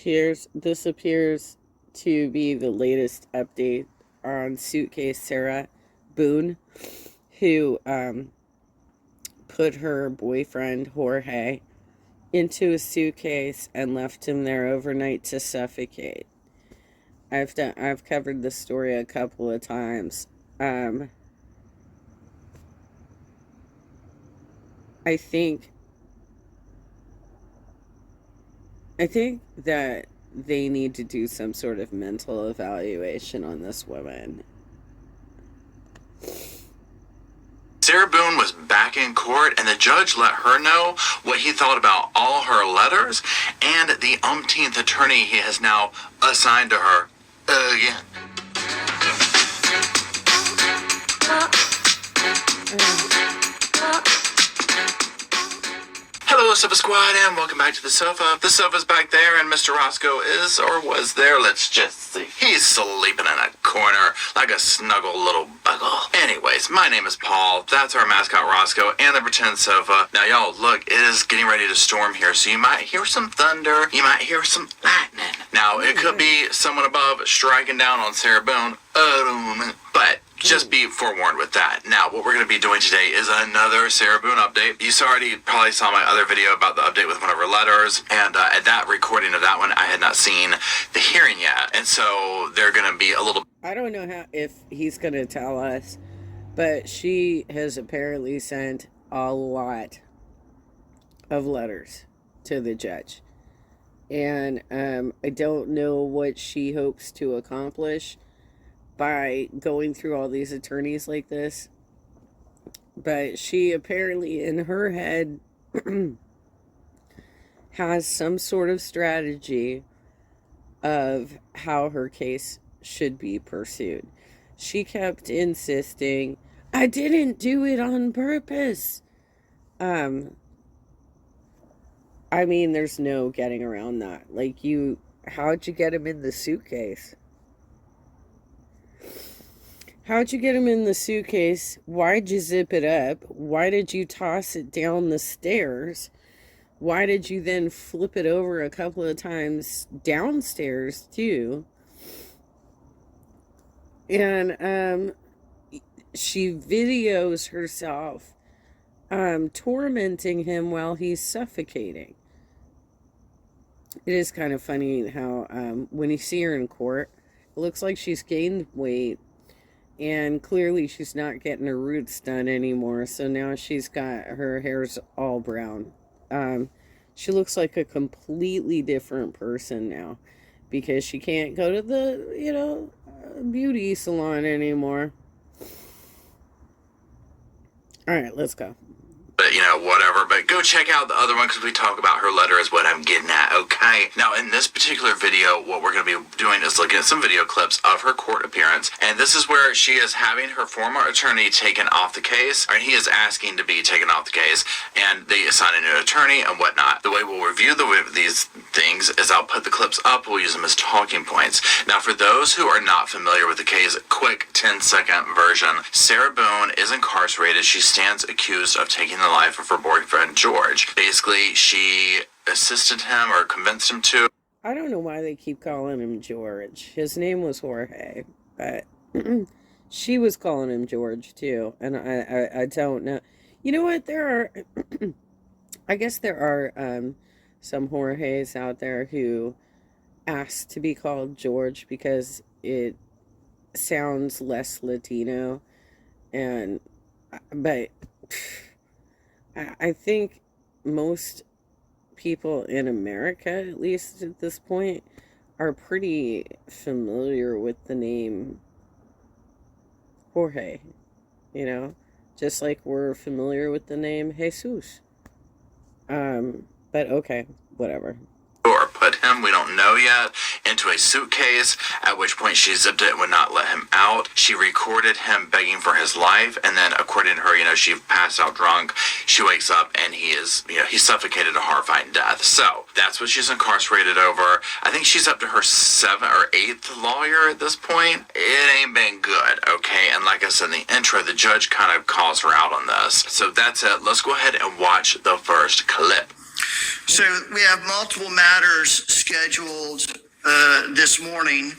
This appears to be the latest update on Suitcase Sarah Boone, who put her boyfriend Jorge into a suitcase and left him there overnight to suffocate. I've covered this story a couple of times. I think that they need to do some sort of mental evaluation on this woman. Sarah Boone was back in court, and the judge let her know what he thought about all her letters and the umpteenth attorney he has now assigned to her again. Hello, Sofa Squad, and welcome back to the sofa. The sofa's back there, and Mr. Roscoe is, or was there, let's just see. He's sleeping in a corner like a snuggle little buggle. Anyways, my name is Paul. That's our mascot Roscoe and the pretend sofa. Now, y'all, look, it is getting ready to storm here, so you might hear some thunder. You might hear some lightning. Now, it could be someone above striking down on Sarah Boone. But just be forewarned with that. Now, what we're going to be doing today is another Sarah Boone update. You probably saw my other video about the update with one of her letters, and at that recording of that one, I had not seen the hearing yet, and so they're going to be a little... I don't know if he's going to tell us, but she has apparently sent a lot of letters to the judge, and I don't know what she hopes to accomplish by going through all these attorneys like this, but she apparently in her head has some sort of strategy of how her case should be pursued. She kept insisting, I didn't do it on purpose. I mean, there's no getting around that. Like, how'd you get him in the suitcase? How'd you get him in the suitcase? Why'd you zip it up? Why did you toss it down the stairs? Why did you then flip it over a couple of times downstairs, too? And she videos herself tormenting him while he's suffocating. It is kind of funny how when you see her in court, it looks like she's gained weight. And clearly she's not getting her roots done anymore. So now she's got her hair's all brown. She looks like a completely different person now. Because she can't go to the, beauty salon anymore. Alright, let's go. But, whatever. But go check out the other one because we talk about her letter is what I'm getting at, okay? Now, in this particular video, what we're going to be doing is looking at some video clips of her court appearance. And this is where she is having her former attorney taken off the case. Or he is asking to be taken off the case. And they assign a new attorney and whatnot. The way we'll review these things is I'll put the clips up. We'll use them as talking points. Now, for those who are not familiar with the case, quick 10-second version. Sarah Boone is incarcerated. She stands accused of taking the life of her boyfriend George. Basically, she assisted him or convinced him to. I don't know why they keep calling him George. His name was Jorge, but she was calling him George too, and I don't know. You know what? There are, I guess there are some Jorges out there who ask to be called George because it sounds less Latino, but I think most people in America, at least at this point, are pretty familiar with the name Jorge, just like we're familiar with the name Jesus. But okay, whatever. Or put him, we don't know yet, into a suitcase, at which point she zipped it and would not let him out. She recorded him begging for his life, and then according to her, she passed out drunk. She wakes up and he is, he suffocated a horrifying death. So that's what she's incarcerated over. I think she's up to her 7th or 8th lawyer at this point. It ain't been good, okay? And like I said in the intro, the judge kind of calls her out on this. So that's it. Let's go ahead and watch the first clip. So we have multiple matters scheduled this morning,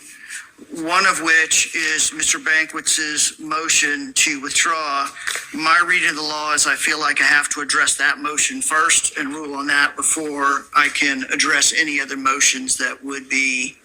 one of which is Mr. Bankwitz's motion to withdraw. My reading of the law is I feel like I have to address that motion first and rule on that before I can address any other motions that would be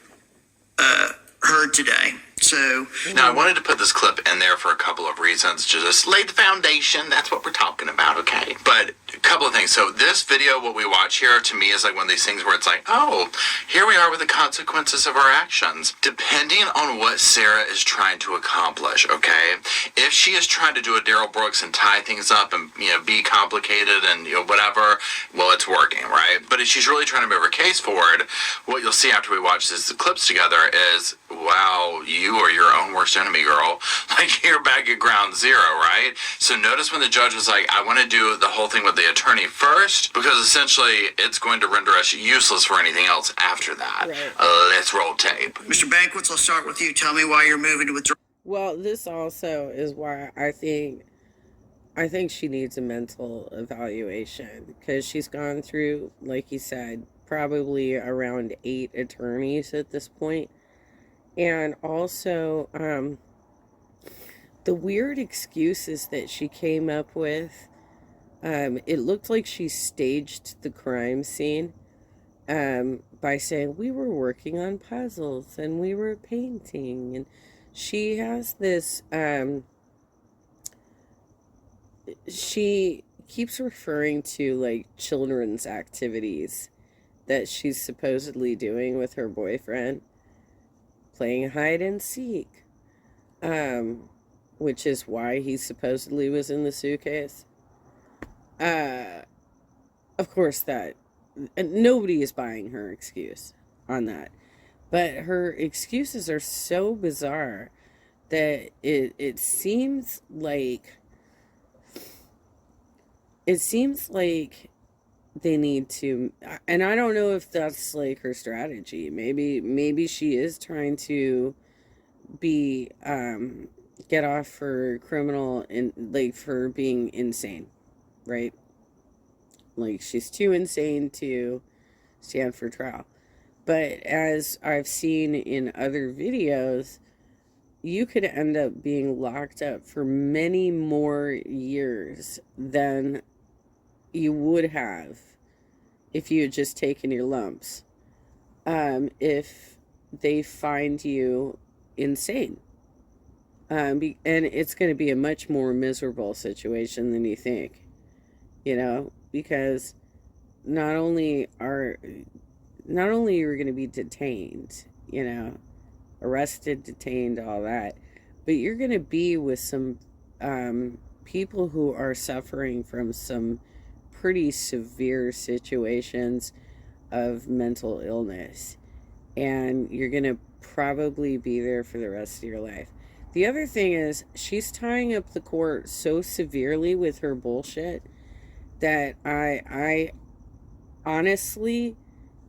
heard today. So now I wanted to put this clip in there for a couple of reasons to just lay the foundation. That's what we're talking about, okay? But a couple of things. So this video, what we watch here, to me is like one of these things where it's like, oh, here we are with the consequences of our actions. Depending on what Sarah is trying to accomplish, okay? If she is trying to do a Daryl Brooks and tie things up and, be complicated and, whatever, well, it's working, right? But if she's really trying to move her case forward, what you'll see after we watch these clips together is, wow, you are your own worst enemy, girl. Like, you're back at ground zero, right? So notice when the judge was like, I want to do the whole thing with the attorney first, because essentially it's going to render us useless for anything else after that. Right. Let's roll tape. Mr. Bankwitz, I'll start with you. Tell me why you're moving to withdraw. Well, this also is why I think she needs a mental evaluation, because she's gone through, like you said, probably around 8 attorneys at this point. And also, the weird excuses that she came up with, it looked like she staged the crime scene by saying, we were working on puzzles and we were painting. And she has this, she keeps referring to, like, children's activities that she's supposedly doing with her boyfriend. Playing hide and seek, which is why he supposedly was in the suitcase. Of course, nobody is buying her excuse on that, but her excuses are so bizarre that it seems like they need to, and I don't know if that's like her strategy. Maybe she is trying to be get off for criminal and like for being insane, right? Like, she's too insane to stand for trial. But as I've seen in other videos, you could end up being locked up for many more years than you would have if you had just taken your lumps, if they find you insane. And it's going to be a much more miserable situation than you think, because not only are you going to be detained, arrested, detained, all that, but you're going to be with some people who are suffering from some pretty severe situations of mental illness, and you're going to probably be there for the rest of your life. The other thing is, she's tying up the court so severely with her bullshit that I honestly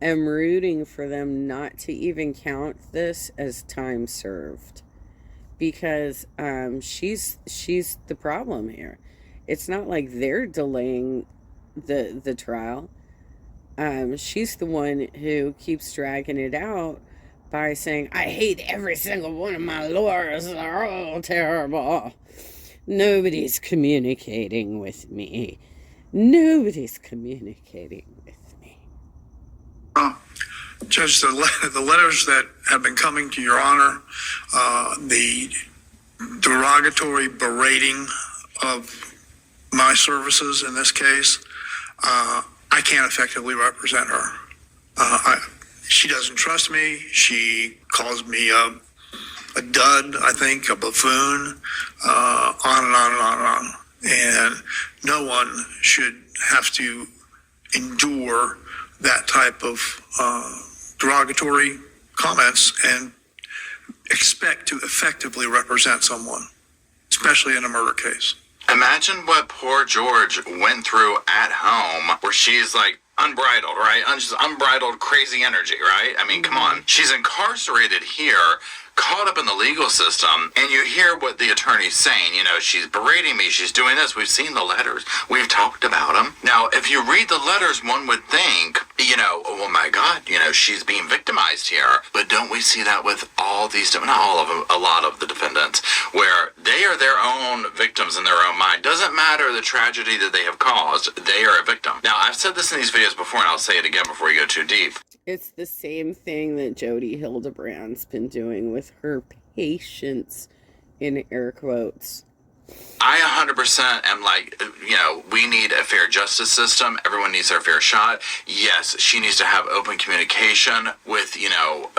am rooting for them not to even count this as time served, because she's the problem here. It's not like they're delaying the trial. She's the one who keeps dragging it out by saying, I hate every single one of my lawyers. They're all terrible. Nobody's communicating with me. Nobody's communicating with me. Judge, the letters that have been coming to your honor, the derogatory berating of my services in this case, I can't effectively represent her. She doesn't trust me. She calls me a dud, I think, a buffoon, on and on and on and on. And no one should have to endure that type of derogatory comments and expect to effectively represent someone, especially in a murder case. Imagine what poor George went through at home, where she's like unbridled, right? Just unbridled crazy energy, right? I mean, come on. She's incarcerated here, caught up in the legal system, and you hear what the attorney's saying. You know, she's berating me, she's doing this. We've seen the letters, we've talked about them. Now, if you read the letters, one would think, you know, oh my God, you know, she's being victimized here. But don't we see that with all these, not all of them, a lot of the defendants, where they are their own victims in their own mind. Doesn't matter the tragedy that they have caused, they are a victim. Now, I've said this in these videos before, and I'll say it again before you go too deep. It's the same thing that Jodi Hildebrand's been doing with her patients, in air quotes. I 100% am like, you know, we need a fair justice system. Everyone needs their fair shot. Yes, she needs to have open communication with, you know,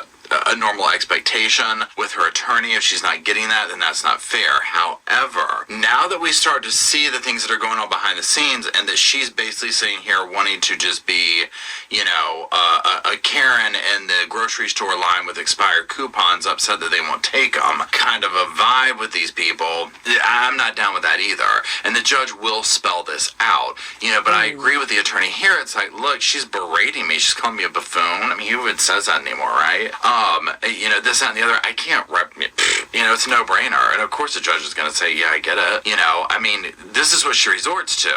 a normal expectation with her attorney. If she's not getting that, then that's not fair. However, now that we start to see the things that are going on behind the scenes, and that she's basically sitting here wanting to just be, you know, a Karen in the grocery store line with expired coupons, upset that they won't take them, kind of a vibe with these people, I'm not down with that either. And the judge will spell this out, you know, but I agree with the attorney here. It's like, look, she's berating me. She's calling me a buffoon. I mean, who even says that anymore, right? You know, this, that, and the other. I can't you know, it's a no-brainer. And of course the judge is going to say, yeah, I get it. You know, I mean, this is what she resorts to.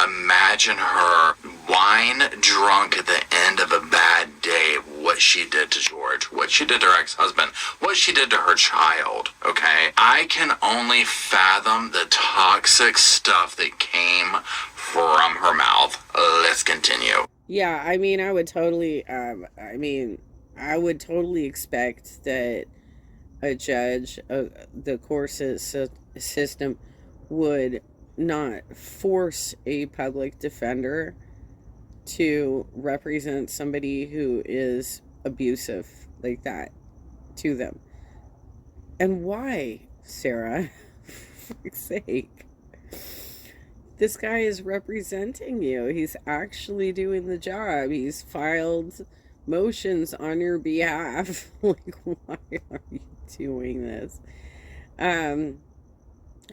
Imagine her wine drunk at the end of a bad day, what she did to George, what she did to her ex-husband, what she did to her child, okay? I can only fathom the toxic stuff that came from her mouth. Let's continue. Yeah, I mean, I would totally expect that a judge, the court system, would not force a public defender to represent somebody who is abusive like that to them. And why, Sarah? For fuck's sake. This guy is representing you. He's actually doing the job. He's filed motions on your behalf. Like, why are you doing this? I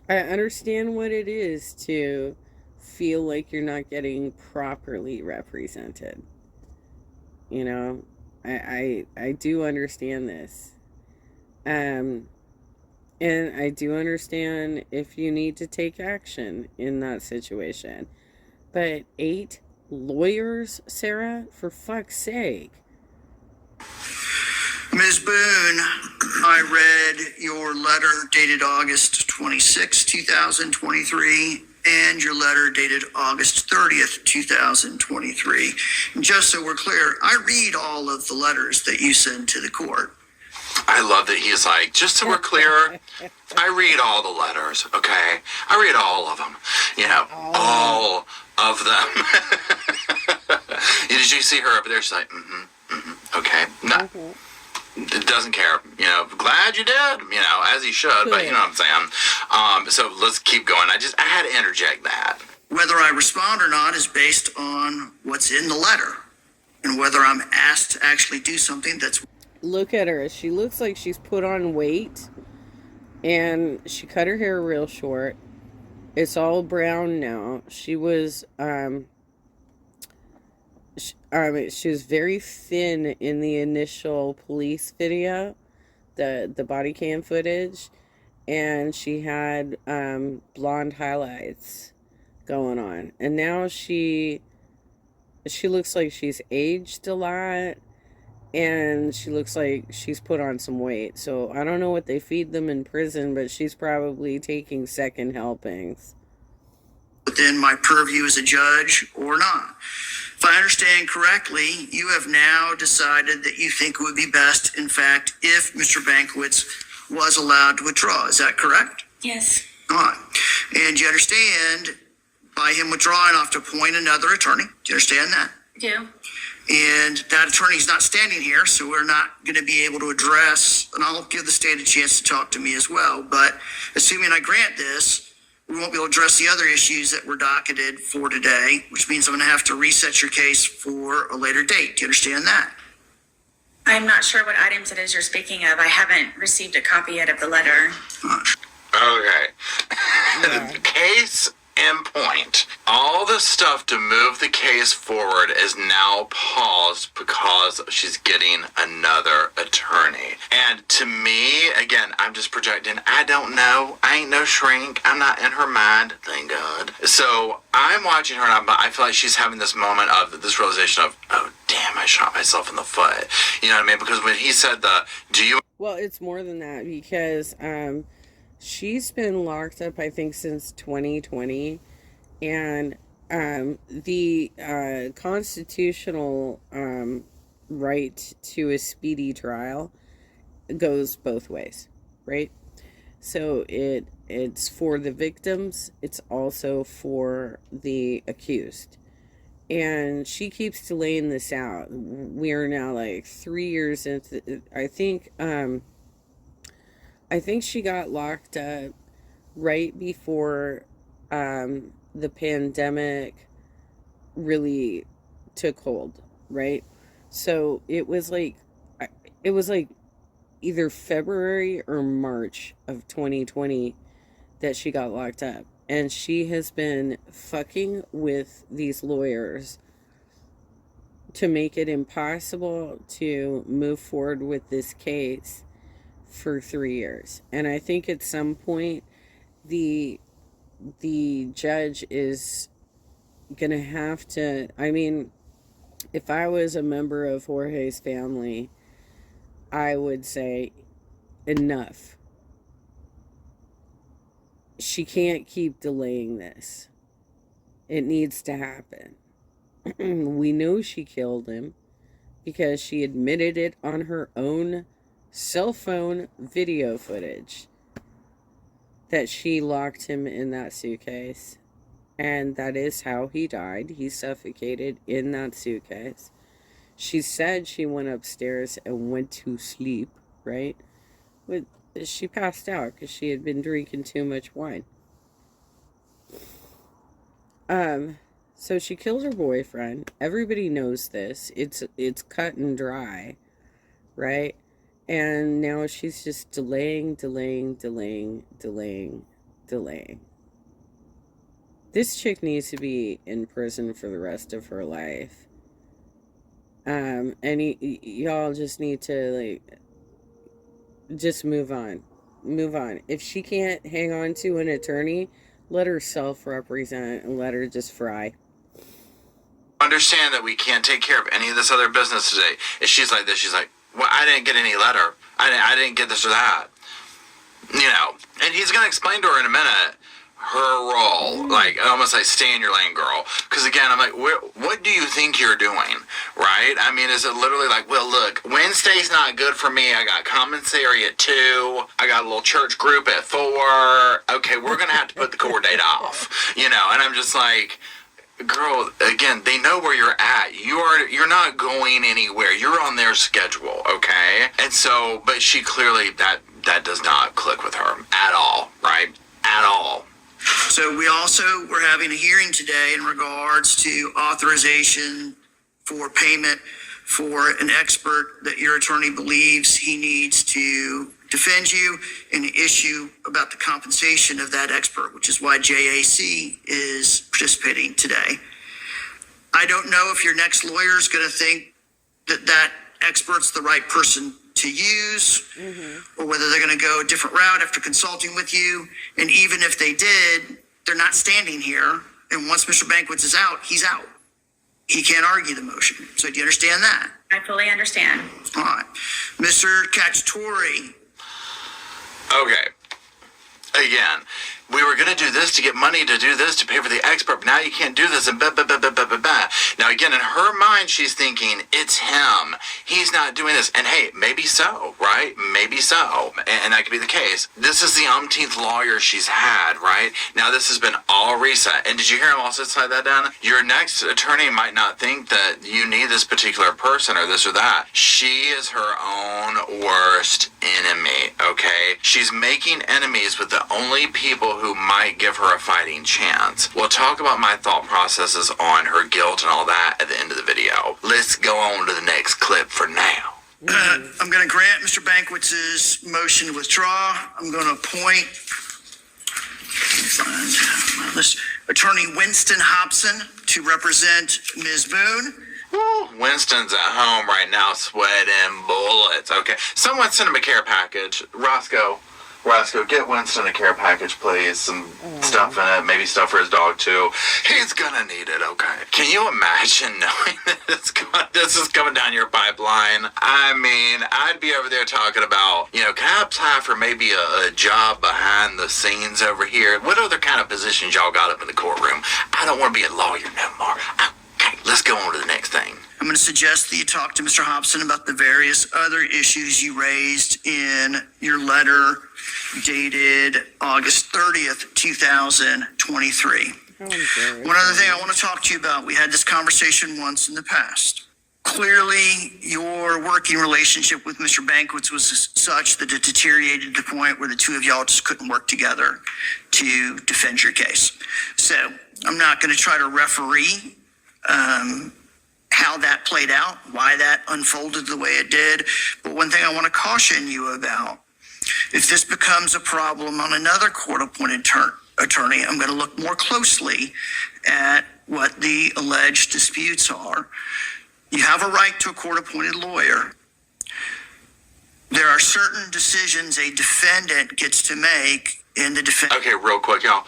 understand what it is to feel like you're not getting properly represented. You know, I do understand this. And I do understand if you need to take action in that situation. But 8 lawyers, Sarah? For fuck's sake. Ms. Boone, I read your letter dated August 26, 2023, and your letter dated August 30th, 2023. And just so we're clear, I read all of the letters that you send to the court. I love that he's like, just so we're clear, I read all the letters, okay? I read all of them. You know, all of them. Did you see her over there? She's like, okay. No. It doesn't care, you know, glad you did, you know, as he should, but you know what I'm saying. So let's keep going. I had to interject that. Whether I respond or not is based on what's in the letter and whether I'm asked to actually do something that's... Look at her. She looks like she's put on weight, and she cut her hair real short. It's all brown now. She was, she was very thin in the initial police video, the body cam footage, and she had blonde highlights going on. And now she looks like she's aged a lot, and she looks like she's put on some weight. So I don't know what they feed them in prison, but she's probably taking second helpings. Within my purview as a judge or not. If I understand correctly, you have now decided that you think it would be best, in fact, if Mr. Bankwitz was allowed to withdraw. Is that correct? Yes. All right. And you understand, by him withdrawing, I have to appoint another attorney. Do you understand that? I do. And that attorney's not standing here, so we're not going to be able to address, and I'll give the state a chance to talk to me as well. But assuming I grant this, we won't be able to address the other issues that were docketed for today, which means I'm going to have to reset your case for a later date. Do you understand that? I'm not sure what items it is you're speaking of. I haven't received a copy yet of the letter. Okay. Yeah. Case in point. All the stuff to move the case forward is now paused because she's getting another attorney. attorney. And to me, again, I'm just projecting. I don't know. I ain't no shrink. I'm not in her mind, thank God. So I'm watching her, and I feel like she's having this moment of this realization of, oh, damn, I shot myself in the foot. You know what I mean? Because when he said Well, it's more than that, because she's been locked up, I think, since 2020, and the constitutional right to a speedy trial goes both ways, right? So it's for the victims, it's also for the accused. And she keeps delaying this out. We are now like 3 years into, I think she got locked up right before the pandemic really took hold, right? So it was like either February or March of 2020 that she got locked up. And she has been fucking with these lawyers to make it impossible to move forward with this case for 3 years. And I think at some point the judge is gonna have to, I mean, if I was a member of Jorge's family, I would say enough. She can't keep delaying this. It needs to happen. We know she killed him because she admitted it on her own cell phone video footage that she locked him in that suitcase. And that is how he died. He suffocated in that suitcase. She said she went upstairs and went to sleep, right? But she passed out because she had been drinking too much wine. So she killed her boyfriend. Everybody knows this. It's cut and dry, right? And now she's just delaying. This chick needs to be in prison for the rest of her life. And y'all just need to, just move on. If she can't hang on to an attorney, let her self-represent and let her just fry. understand that we can't take care of any of this other business today. If she's like this, she's like, well, I didn't get any letter. I didn't get this or that. You know, and he's going to explain to her in a minute her role, like almost like stay in your lane, girl. Because again, I'm like, what do you think you're doing, right? I mean, is it literally like, well, look, Wednesday's not good for me. I got commissary at 2. I got a little church group at 4. Okay, we're gonna have to put the court date off, you know. And I'm just like, girl, again, they know where you're at. You're not going anywhere. You're on their schedule, okay? And so, but she clearly that does not click with her at all, right? At all. So we also were having a hearing today in regards to authorization for payment for an expert that your attorney believes he needs to defend you in the issue about the compensation of that expert, which is why JAC is participating today. I don't know if your next lawyer is going to think that that expert's the right person to use, or whether they're going to go a different route after consulting with you. And even if they did, they're not standing here. And once Mr. Banquets is out, he's out. He can't argue the motion. So do you understand that? I fully understand. All right. Mr. Cacciatore. Okay. Again, we were going to do this to get money to do this to pay for the expert, but now you can't do this and blah, blah, blah, blah, blah, blah, blah. Now, again, in her mind, she's thinking, it's him. He's not doing this. And hey, maybe so, right? Maybe so. And that could be the case. This is the umpteenth lawyer she's had, right? Now, this has been all reset. And did you hear him also slide that down? Your next attorney might not think that you need this particular person or this or that. She is her own worst enemy, okay? She's making enemies with the only people who might give her a fighting chance. We'll talk about my thought processes on her guilt and all that at the end of the video. Let's go on to the next clip for now. I'm going to grant Mr. Banquets' motion to withdraw. I'm going to appoint Attorney Winston Hobson to represent Ms. Boone. Woo, Winston's at home right now sweating bullets. Okay. Someone send him a care package. Roscoe, get Winston a care package, please. Some stuff in it, maybe stuff for his dog too. He's gonna need it, okay? Can you imagine knowing that this is coming down your pipeline? I mean, I'd be over there talking about, can I apply for maybe a job behind the scenes over here? What other kind of positions y'all got up in the courtroom? I don't want to be a lawyer no more. Okay, let's go on to the next thing. I'm going to suggest that you talk to Mr. Hobson about the various other issues you raised in your letter dated August 30th, 2023. One other thing I want to talk to you about, we had this conversation once in the past. Clearly, your working relationship with Mr. Banquets was such that it deteriorated to the point where the two of y'all just couldn't work together to defend your case. So I'm not going to try to referee how that played out, why that unfolded the way it did. But one thing I want to caution you about, if this becomes a problem on another court-appointed attorney, I'm going to look more closely at what the alleged disputes are. You have a right to a court-appointed lawyer. There are certain decisions a defendant gets to make in the defense. Okay, real quick, y'all.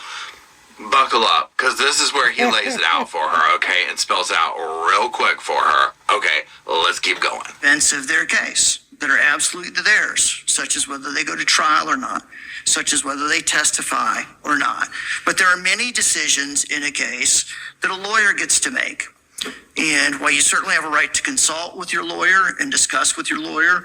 Buckle up, because this is where he lays it out for her, okay, and spells it out real quick for her. Okay, let's keep going. Defense of their case that are absolutely theirs, such as whether they go to trial or not, such as whether they testify or not. But there are many decisions in a case that a lawyer gets to make. And while you certainly have a right to consult with your lawyer and discuss with your lawyer,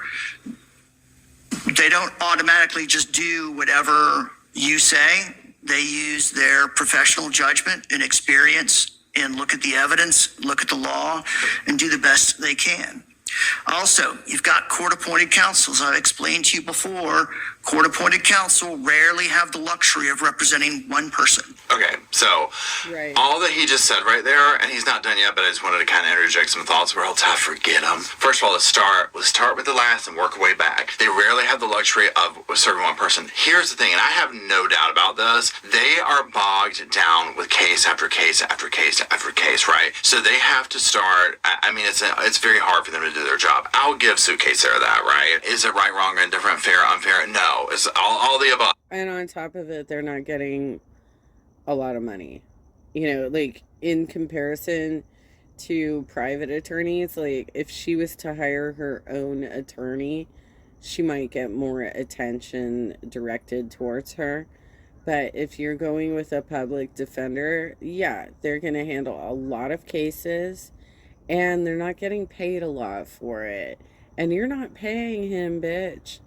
they don't automatically just do whatever you say. They use their professional judgment and experience and look at the evidence, look at the law, and do the best they can. Also, you've got court-appointed counsel. As I've explained to you before, court-appointed counsel rarely have the luxury of representing one person. Okay, so all that he just said right there, and he's not done yet, but I just wanted to kind of interject some thoughts or else I forget them. First of all, let's start with the last and work our way back. They rarely have the luxury of serving one person. Here's the thing, and I have no doubt about this, they are bogged down with case after case after case after case, right? So they have to start, I mean, it's very hard for them to do their job. I'll give Suitcase there that, right? Is it right, wrong, indifferent, fair, unfair? No, it's all the above. And on top of it, they're not getting a lot of money, like in comparison to private attorneys. Like if she was to hire her own attorney, she might get more attention directed towards her. But if you're going with a public defender, yeah, they're going to handle a lot of cases and they're not getting paid a lot for it. And you're not paying him, bitch.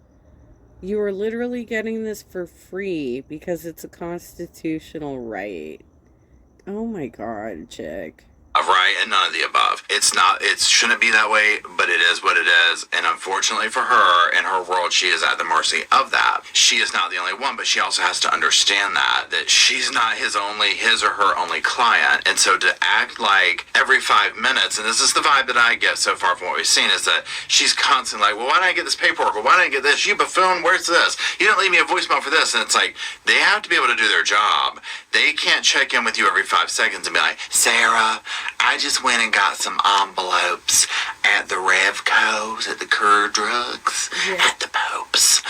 You are literally getting this for free because it's a constitutional right. Oh my God, chick. Right, and none of the above. It shouldn't be that way, but it is what it is. And unfortunately for her, in her world, she is at the mercy of that. She is not the only one, but she also has to understand that she's not his or her only client. And so to act like every 5 minutes, and this is the vibe that I get so far from what we've seen, is that she's constantly like, well, why didn't I get this paperwork? Well, why didn't I get this? You buffoon, where's this? You didn't leave me a voicemail for this. And it's like, they have to be able to do their job. They can't check in with you every 5 seconds and be like, Sarah, I just went and got some envelopes at the Revcos, at the Cur Drugs, at the Popes.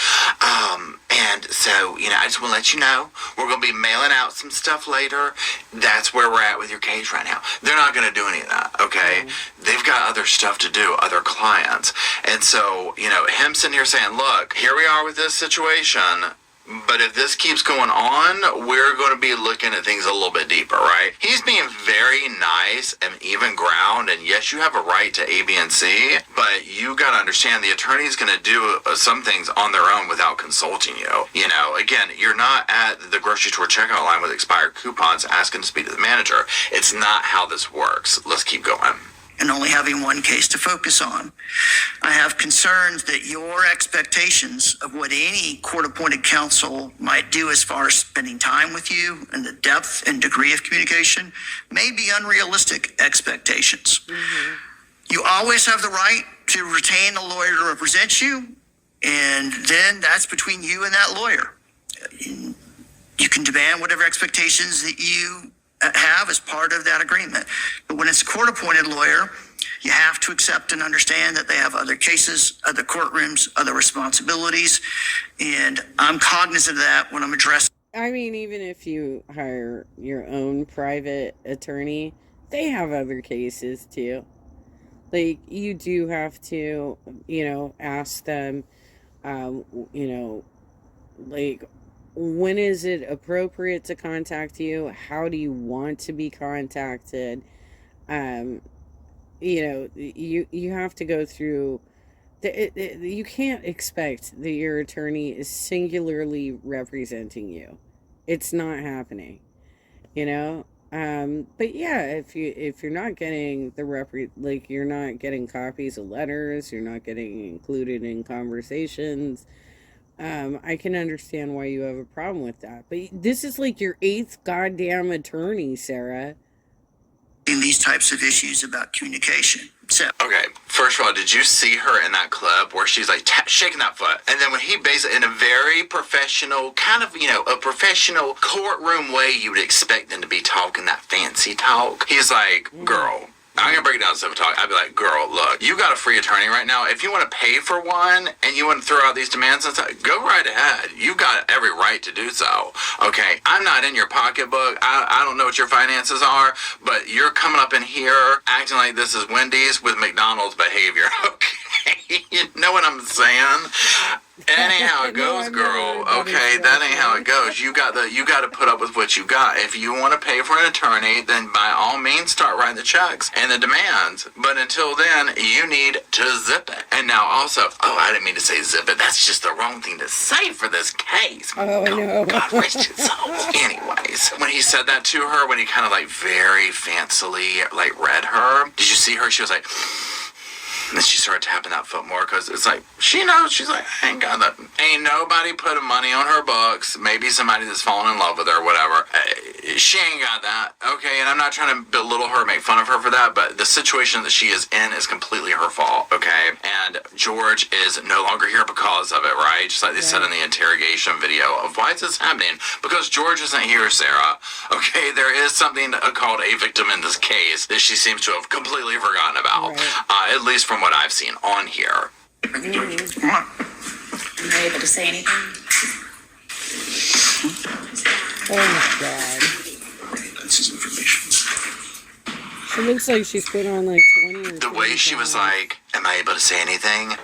And so, I just want to let you know, we're going to be mailing out some stuff later. That's where we're at with your case right now. They're not going to do any of that, okay? They've got other stuff to do, other clients. And so, him sitting here saying, look, here we are with this situation. But if this keeps going on, we're going to be looking at things a little bit deeper, right? He's being very nice and even ground, and yes, you have a right to A, B, and C, but you got to understand the attorney's going to do some things on their own without consulting you. Again, you're not at the grocery store checkout line with expired coupons asking to speak to the manager. It's not how this works. Let's keep going. And only having one case to focus on. I have concerns that your expectations of what any court-appointed counsel might do as far as spending time with you and the depth and degree of communication may be unrealistic expectations. Mm-hmm. You always have the right to retain a lawyer to represent you, and then that's between you and that lawyer. You can demand whatever expectations that you have as part of that agreement. But when it's a court-appointed lawyer, you have to accept and understand that they have other cases, other courtrooms, other responsibilities. And I'm cognizant of that when I'm addressing. I mean, even if you hire your own private attorney, they have other cases too. Like, you do have to, ask them, like, when is it appropriate to contact you? How do you want to be contacted? You have to go through you can't expect that your attorney is singularly representing you. It's not happening, but yeah, if you're not getting you're not getting copies of letters, you're not getting included in conversations, I can understand why you have a problem with that. But this is like your 8th goddamn attorney, Sarah. In these types of issues about communication. So, Okay, first of all, did you see her in that clip where she's like shaking that foot? And then when he basically, in a very professional, kind of, a professional courtroom way you would expect them to be talking that fancy talk, he's like, girl, I'm going to break it down to civil talk. I'd be like, girl, look, you got a free attorney right now. If you want to pay for one and you want to throw out these demands and stuff, go right ahead. You got every right to do so. Okay, I'm not in your pocketbook. I don't know what your finances are, but you're coming up in here acting like this is Wendy's with McDonald's behavior. Okay, you know what I'm saying? That ain't how it goes, girl. Okay, that ain't how it goes. You got to put up with what you got. If you want to pay for an attorney, then by all means start writing the checks and the demands. But until then, you need to zip it. And now also, I didn't mean to say zip it. That's just the wrong thing to say for this case. Oh, no. God rest his soul. Anyways, when he said that to her, when he kind of like very fancily like read her, did you see her? She was like, and then she started tapping that foot more because it's like, she knows. She's like, I ain't got that. Ain't nobody putting money on her books. Maybe somebody that's fallen in love with her or whatever. She ain't got that. Okay, and I'm not trying to belittle her, make fun of her for that, but the situation that she is in is completely her fault, okay? And George is no longer here because of it, right? Just like they said in the interrogation video of why is this happening? Because George isn't here, Sarah. Okay, there is something called a victim in this case that she seems to have completely forgotten about. Right. At least from what I've seen on here. Come on. Am I able to say anything? Oh my God. That's his information. She looks like she's put on like 20 or 20 The way she was like, am I able to say anything?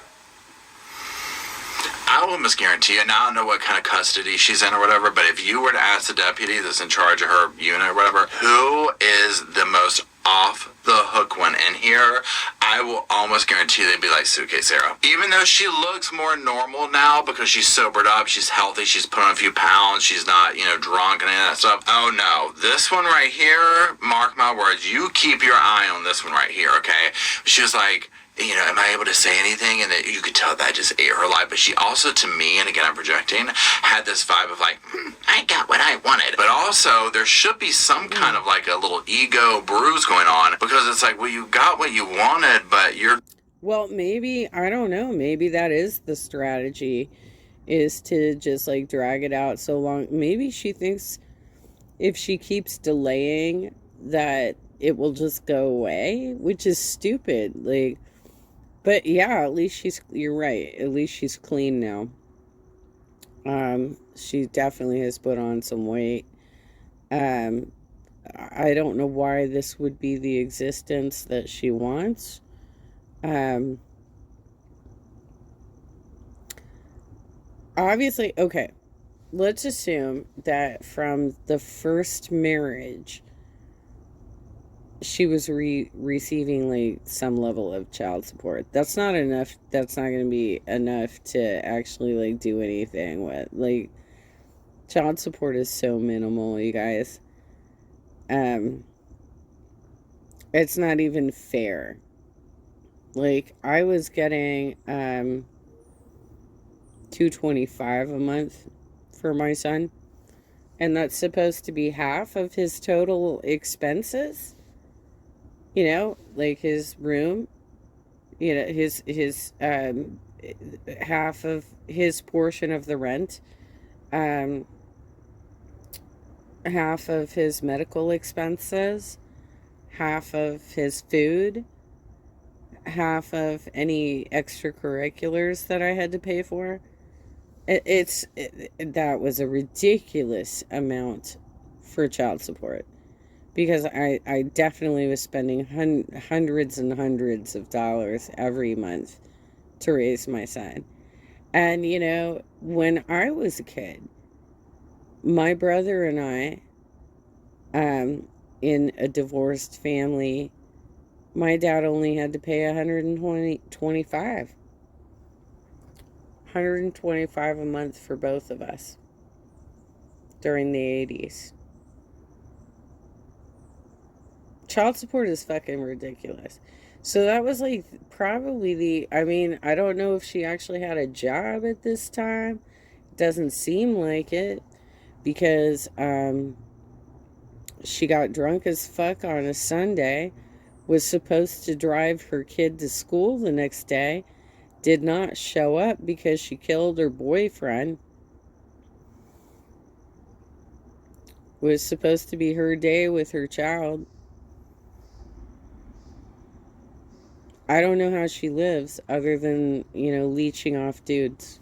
I will almost guarantee you, now I don't know what kind of custody she's in or whatever, but if you were to ask the deputy that's in charge of her unit or whatever, who is the most off the hook one in here, I will almost guarantee they'd be like Suitcase Sarah. Even though she looks more normal now because she's sobered up, she's healthy, she's put on a few pounds, she's not, drunk and any of that stuff. Oh no, this one right here, mark my words, you keep your eye on this one right here, okay? She was like, am I able to say anything? And that you could tell that just ate her life. But she also, to me, and again I'm projecting, had this vibe of like, I got what I wanted. But also, there should be some kind of like a little ego bruise going on because it's like, well, you got what you wanted, but you're... Well, maybe, I don't know, maybe that is the strategy, is to just like drag it out so long. Maybe she thinks if she keeps delaying that it will just go away, which is stupid. Like, but yeah, at least you're right. At least she's clean now. She definitely has put on some weight. I don't know why this would be the existence that she wants. Obviously, okay, let's assume that from the first marriage, she was receiving like some level of child support. That's not enough. That's not going to be enough to actually like do anything with. Like, child support is so minimal, you guys. It's not even fair. Like, I was getting $225 a month for my son, and that's supposed to be half of his total expenses. Like his room, his half of his portion of the rent. half of his medical expenses, half of his food, half of any extracurriculars that I had to pay for. That was a ridiculous amount for child support, because I definitely was spending hundreds and hundreds of dollars every month to raise my son. And, you know, when I was a kid, my brother and I, in a divorced family, my dad only had to pay $125 a month for both of us during the 80s. Child support is fucking ridiculous. So that was like probably I don't know if she actually had a job at this time. Doesn't seem like it, because she got drunk as fuck on a Sunday, was supposed to drive her kid to school the next day, did not show up because she killed her boyfriend. Was supposed to be her day with her child. I don't know how she lives other than, you know, leeching off dudes.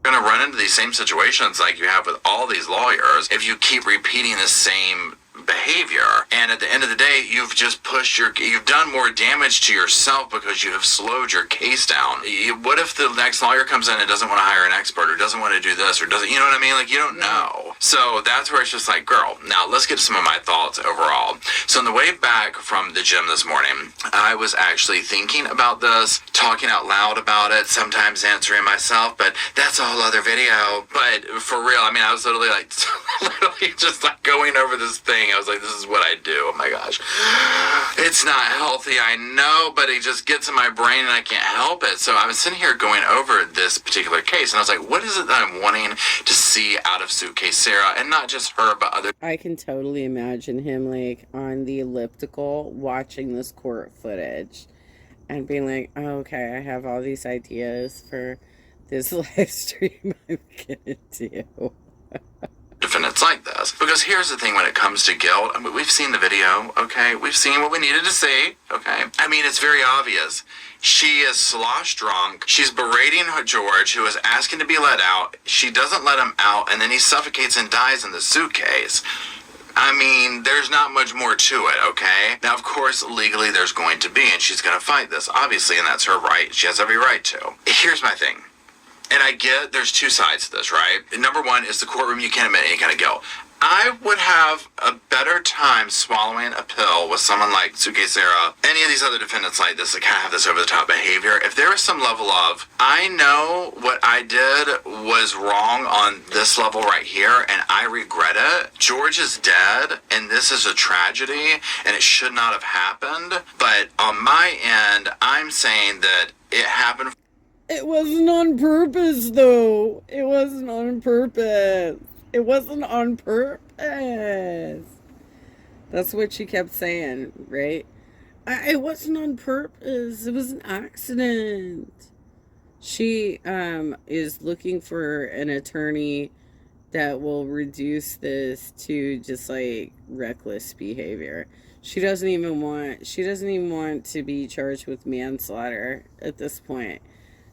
You're going to run into these same situations like you have with all these lawyers if you keep repeating the same behavior. And at the end of the day, you've just you've done more damage to yourself because you have slowed your case down. What if the next lawyer comes in and doesn't want to hire an expert, or doesn't want to do this, or doesn't, you know what I mean? Like, you don't know. So that's where it's just like, girl, now let's get to some of my thoughts overall. So on the way back from the gym this morning, I was actually thinking about this, talking out loud about it, sometimes answering myself, but that's a whole other video. But for real, I mean, I was literally like, just like going over this thing. I was like, this is what I do. Oh my gosh. It's not healthy, I know, but it just gets in my brain and I can't help it. So I was sitting here going over this particular case, and I was like, what is it that I'm wanting to see out of Suitcase Sarah? And not just her, but other. I can totally imagine him like on the elliptical watching this court footage and being like, oh, okay, I have all these ideas for this live stream I'm gonna do. Defendants like this, because here's the thing when it comes to guilt. I mean, we've seen the video, okay? We've seen what we needed to see, okay? I mean, it's very obvious. She is slosh drunk. She's berating her George, who is asking to be let out. She doesn't let him out, and then he suffocates and dies in the suitcase. I mean, there's not much more to it, okay? Now, of course, legally there's going to be, and she's going to fight this, obviously, and that's her right. She has every right to. Here's my thing. And I get there's two sides to this, right? Number one is the courtroom. You can't admit any kind of guilt. I would have a better time swallowing a pill with someone like Suitcase Sarah, any of these other defendants like this that kind of have this over-the-top behavior. If there is some level of, I know what I did was wrong on this level right here, and I regret it. George is dead, and this is a tragedy, and it should not have happened. But on my end, I'm saying that it happened. It wasn't on purpose, though. It wasn't on purpose. It wasn't on purpose. That's what she kept saying, right? It wasn't on purpose. It was an accident. She is looking for an attorney that will reduce this to just like reckless behavior. She doesn't even want to be charged with manslaughter at this point.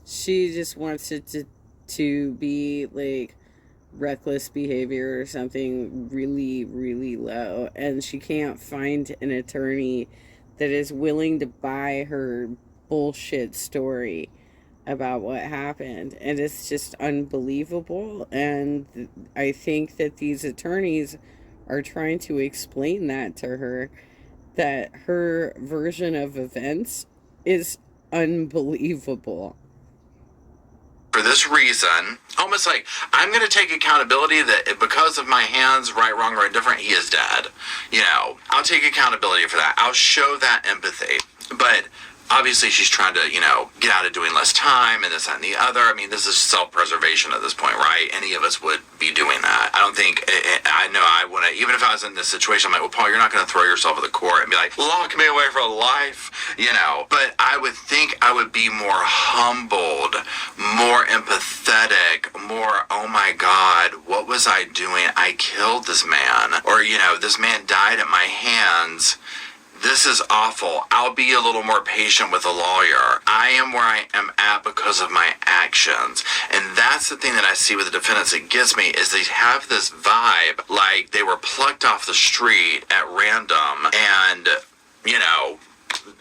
She just wants it to be like reckless behavior or something really, really low. And she can't find an attorney that is willing to buy her bullshit story about what happened. And it's just unbelievable. And I think that these attorneys are trying to explain that to her, that her version of events is unbelievable. For this reason, almost like, I'm going to take accountability that because of my hands, right, wrong, or indifferent, he is dead. You know, I'll take accountability for that. I'll show that empathy. But obviously she's trying to, you know, get out of doing less time and this, that, and the other. I mean, this is self-preservation at this point, right? Any of us would be doing that. I don't think, I know I wouldn't, even if I was in this situation, I'm like, well, Paul, you're not going to throw yourself at the court and be like, lock me away for life, you know. But I would think I would be more humbled, more empathetic, more or, oh my God, what was I doing? I killed this man. Or, this man died at my hands. This is awful. I'll be a little more patient with a lawyer. I am where I am at because of my actions. And that's the thing that I see with the defendants that gets me, is they have this vibe like they were plucked off the street at random and,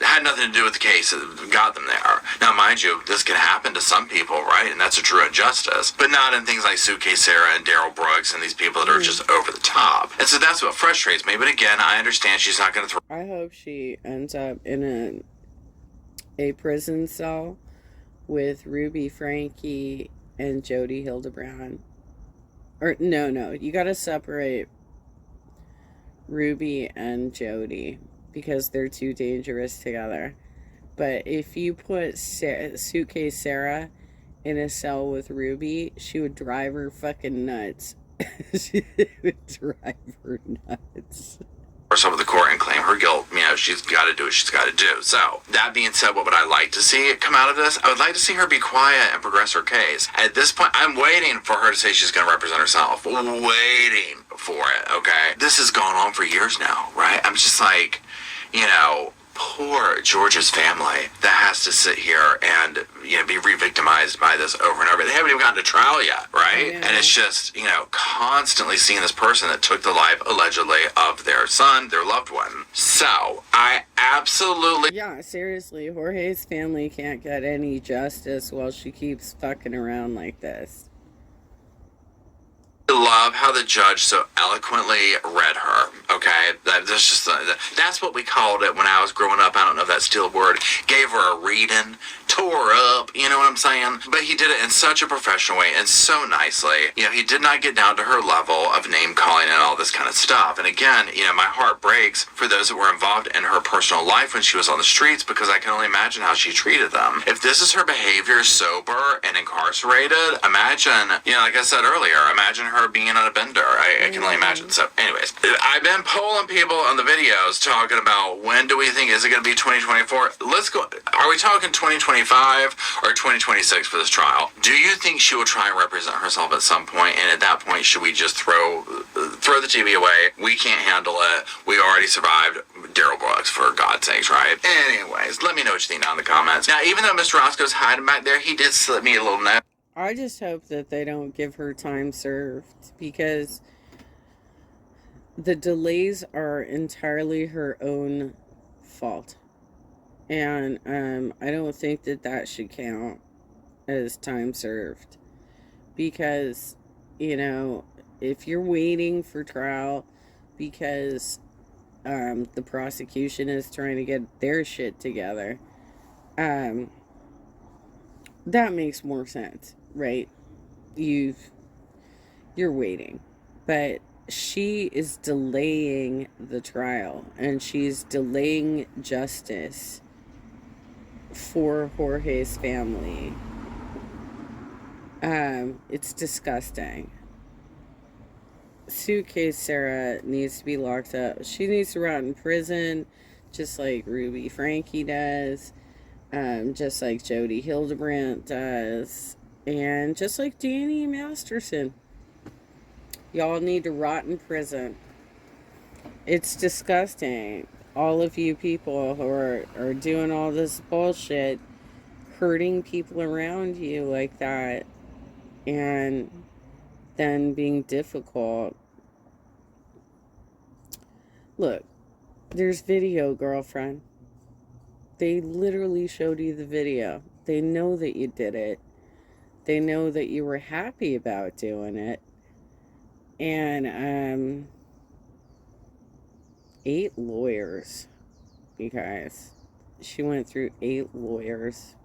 had nothing to do with the case that got them there. Now, mind you, this can happen to some people, right? And that's a true injustice. But not in things like Suitcase Sarah and Daryl Brooks and these people that are just over the top. And so that's what frustrates me. But again, I understand she's not going to throw... I hope she ends up in a prison cell with Ruby Frankie and Jody Hildebrand. Or, no. You got to separate Ruby and Jody, because they're too dangerous together. But if you put Suitcase Sarah in a cell with Ruby, she would drive her fucking nuts. She would drive her nuts. Or some of the court and claim her guilt. She's got to do what she's got to do. So, that being said, what would I like to see come out of this? I would like to see her be quiet and progress her case. At this point, I'm waiting for her to say she's going to represent herself. Waiting for it, okay? This has gone on for years now, right? I'm just like, poor George's family that has to sit here and, be re-victimized by this over and over. They haven't even gotten to trial yet, right? Yeah. And it's just, constantly seeing this person that took the life, allegedly, of their son, their loved one. So, I absolutely... Yeah, seriously, Jorge's family can't get any justice while she keeps fucking around like this. love how the judge so eloquently read her, okay? That's what we called it when I was growing up. I don't know if that's still a word. Gave her a reading, tore her up, you know what I'm saying? But he did it in such a professional way and so nicely. He did not get down to her level of name calling and all this kind of stuff. And again, my heart breaks for those that were involved in her personal life when she was on the streets, because I can only imagine how she treated them. If this is her behavior sober and incarcerated, imagine, like I said earlier, imagine her being on a bender. I can only imagine. So anyways, I've been polling people on the videos talking about when do we think, is it going to be 2024? Let's go. Are we talking 2025 or 2026 for this trial? Do you think she will try and represent herself at some point? And at that point, should we just throw the TV away? We can't handle it. We already survived Daryl Brooks, for God's sakes, right? Anyways, let me know what you think down in the comments. Now, even though Mr. Roscoe's hiding back there, he did slip me a little note. I just hope that they don't give her time served, because the delays are entirely her own fault. And I don't think that should count as time served. Because, if you're waiting for trial because the prosecution is trying to get their shit together, that makes more sense, right? You're waiting. But she is delaying the trial, and she's delaying justice for Jorge's family. It's disgusting. Suitcase Sarah needs to be locked up. She needs to rot in prison, just like Ruby Frankie does, just like Jody Hildebrand does, and just like Danny Masterson. Y'all need to rot in prison. It's disgusting. All of you people who are doing all this bullshit, hurting people around you like that, and then being difficult. Look, there's video, girlfriend. They literally showed you the video. They know that you did it. They know that you were happy about doing it. And 8 lawyers, you guys. She went through 8 lawyers.